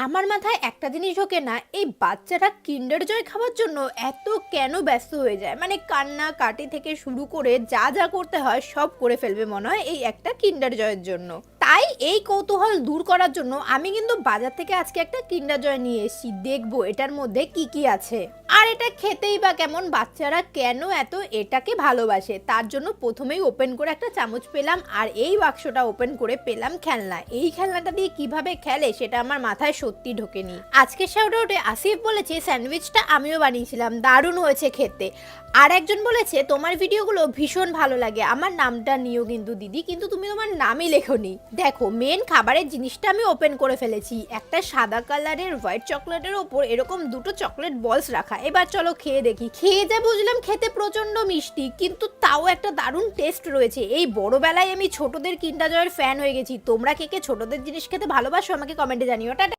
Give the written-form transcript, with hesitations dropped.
আমার মাথায় একটা জিনিস ঢোকে না, এই বাচ্চারা কিন্ডার জয় খাওয়ার জন্য এত কেন ব্যস্ত হয়ে যায়। মানে কান্না কাটি থেকে শুরু করে যা যা করতে হয় সব করে ফেলবে মনে হয় এই একটা কিন্ডার জয়ের জন্য। তাই এই কৌতূহল দূর করার জন্য আমি কিন্তু বাজার থেকে আজকে একটা কিন্ডার জয় নিয়ে এসেছি, দেখবো এটার মধ্যে কি কি আছে আর এটা খেতেই বা কেমন, বাচ্চারা কেন এত এটাকে ভালোবাসে। তার জন্য প্রথমেই ওপেন করে একটা চামচ পেলাম আর এই বাক্সটা ওপেন করে পেলাম খেলনা। এই খেলনাটা দিয়ে কিভাবে খেলে সেটা আমার মাথায় সত্যি ঢোকেনি। আজকে শাউটআউটে আসিফ বলেছে স্যান্ডউইচটা আমিও বানিয়েছিলাম, দারুণ হয়েছে খেতে। আর একজন বলেছে তোমার ভিডিওগুলো ভীষণ ভালো লাগে, আমার নামটা নিও কিন্তু দিদি, কিন্তু তুমি তোমার নামই লেখোনি। দেখো মেন খাবারের জিনিসটা আমি ওপেন করে ফেলেছি, একটা সাদা কালারের হোয়াইট চকলেটের ওপর এরকম দুটো চকলেট বলস রাখা। এবার চলো খেয়ে দেখি। খেয়ে যা বুঝলাম খেতে প্রচন্ড মিষ্টি, কিন্তু তাও একটা দারুণ টেস্ট রয়েছে। এই বড়বেলায় আমি ছোটদের কিন্ডার জয়ের ফ্যান হয়ে গেছি। তোমরা কে কে ছোটদের জিনিস খেতে ভালোবাসো আমাকে কমেন্টে জানিও। টাটা।